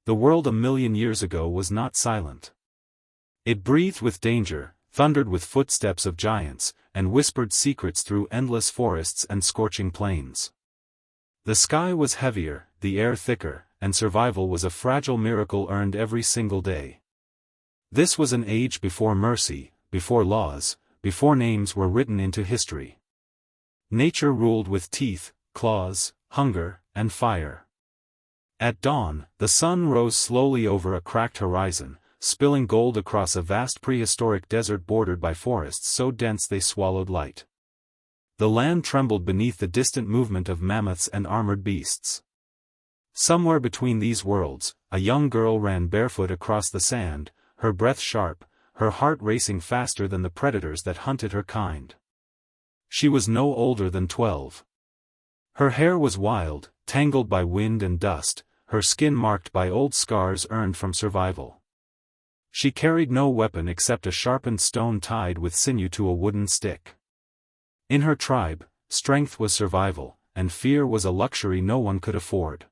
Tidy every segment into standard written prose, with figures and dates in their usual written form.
The world a million years ago was not silent. It breathed with danger, thundered with footsteps of giants, and whispered secrets through endless forests and scorching plains. The sky was heavier, the air thicker, and survival was a fragile miracle earned every single day. This was an age before mercy, before laws, before names were written into history. Nature ruled with teeth, claws, hunger, and fire. At dawn, the sun rose slowly over a cracked horizon, spilling gold across a vast prehistoric desert bordered by forests so dense they swallowed light. The land trembled beneath the distant movement of mammoths and armored beasts. Somewhere between these worlds, a young girl ran barefoot across the sand, her breath sharp, her heart racing faster than the predators that hunted her kind. She was no older than 12. Her hair was wild, tangled by wind and dust, her skin marked by old scars earned from survival. She carried no weapon except a sharpened stone tied with sinew to a wooden stick. In her tribe, strength was survival, and fear was a luxury no one could afford.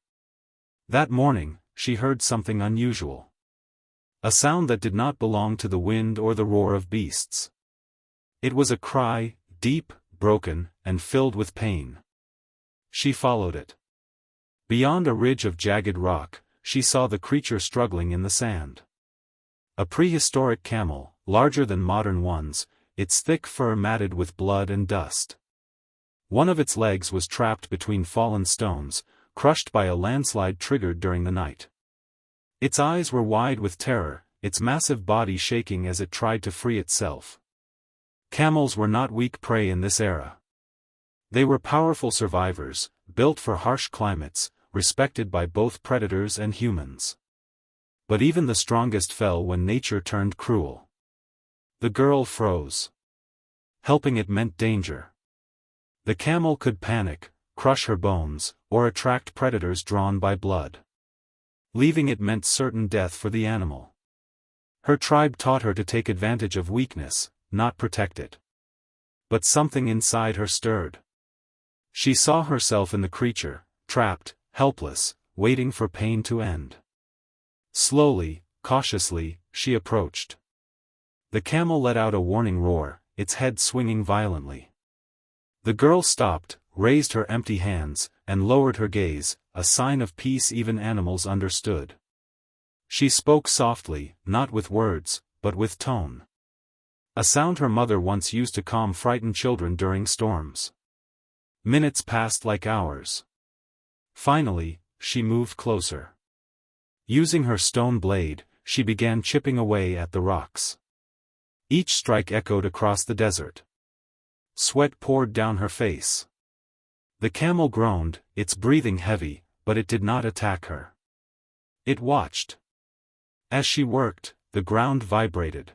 That morning, she heard something unusual. A sound that did not belong to the wind or the roar of beasts. It was a cry, deep, broken, and filled with pain. She followed it. Beyond a ridge of jagged rock, she saw the creature struggling in the sand. A prehistoric camel, larger than modern ones, its thick fur matted with blood and dust. One of its legs was trapped between fallen stones, crushed by a landslide triggered during the night. Its eyes were wide with terror, its massive body shaking as it tried to free itself. Camels were not weak prey in this era. They were powerful survivors, built for harsh climates, respected by both predators and humans. But even the strongest fell when nature turned cruel. The girl froze. Helping it meant danger. The camel could panic, crush her bones, or attract predators drawn by blood. Leaving it meant certain death for the animal. Her tribe taught her to take advantage of weakness, not protect it. But something inside her stirred. She saw herself in the creature, trapped, helpless, waiting for pain to end. Slowly, cautiously, she approached. The camel let out a warning roar, its head swinging violently. The girl stopped, raised her empty hands, and lowered her gaze, a sign of peace even animals understood. She spoke softly, not with words, but with tone. A sound her mother once used to calm frightened children during storms. Minutes passed like hours. Finally, she moved closer. Using her stone blade, she began chipping away at the rocks. Each strike echoed across the desert. Sweat poured down her face. The camel groaned, its breathing heavy, but it did not attack her. It watched. As she worked, the ground vibrated.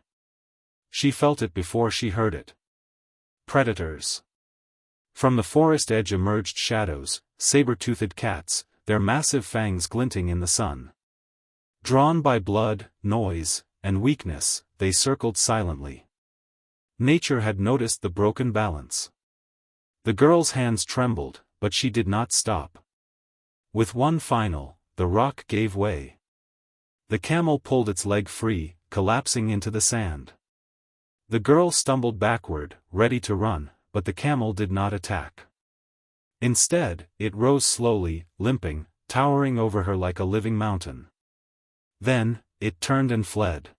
She felt it before she heard it. Predators. From the forest edge emerged shadows, saber-toothed cats, their massive fangs glinting in the sun. Drawn by blood, noise, and weakness, they circled silently. Nature had noticed the broken balance. The girl's hands trembled, but she did not stop. With one final, the rock gave way. The camel pulled its leg free, collapsing into the sand. The girl stumbled backward, ready to run, but the camel did not attack. Instead, it rose slowly, limping, towering over her like a living mountain. Then, it turned and fled.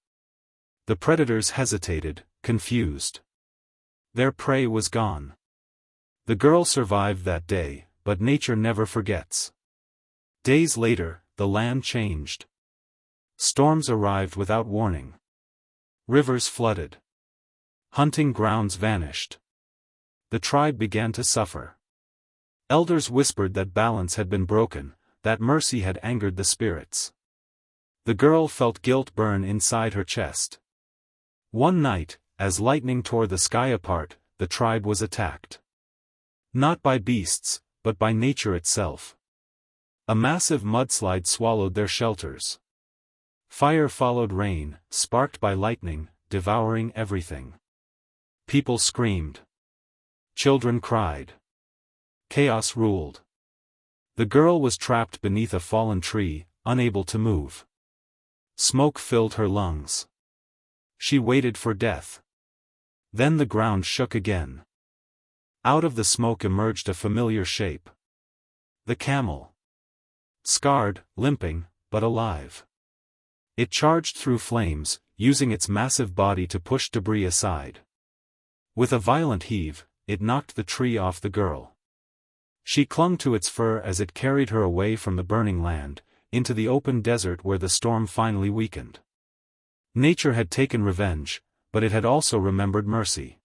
The predators hesitated, confused. Their prey was gone. The girl survived that day, but nature never forgets. Days later, the land changed. Storms arrived without warning. Rivers flooded. Hunting grounds vanished. The tribe began to suffer. Elders whispered that balance had been broken, that mercy had angered the spirits. The girl felt guilt burn inside her chest. One night, as lightning tore the sky apart, the tribe was attacked. Not by beasts, but by nature itself. A massive mudslide swallowed their shelters. Fire followed rain, sparked by lightning, devouring everything. People screamed. Children cried. Chaos ruled. The girl was trapped beneath a fallen tree, unable to move. Smoke filled her lungs. She waited for death. Then the ground shook again. Out of the smoke emerged a familiar shape. The camel. Scarred, limping, but alive. It charged through flames, using its massive body to push debris aside. With a violent heave, it knocked the tree off the girl. She clung to its fur as it carried her away from the burning land, into the open desert where the storm finally weakened. Nature had taken revenge, but it had also remembered mercy.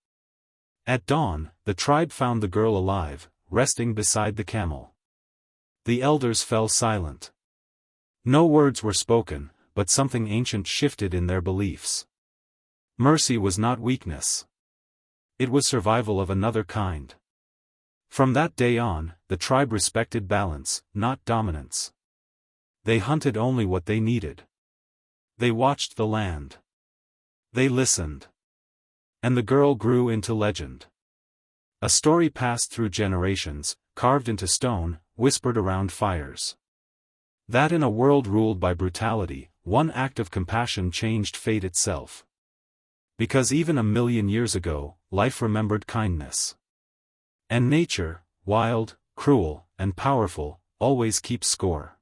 At dawn, the tribe found the girl alive, resting beside the camel. The elders fell silent. No words were spoken, but something ancient shifted in their beliefs. Mercy was not weakness. It was survival of another kind. From that day on, the tribe respected balance, not dominance. They hunted only what they needed. They watched the land. They listened. And the girl grew into legend. A story passed through generations, carved into stone, whispered around fires. That in a world ruled by brutality, one act of compassion changed fate itself. Because even 1,000,000 years ago, life remembered kindness. And nature, wild, cruel, and powerful, always keeps score.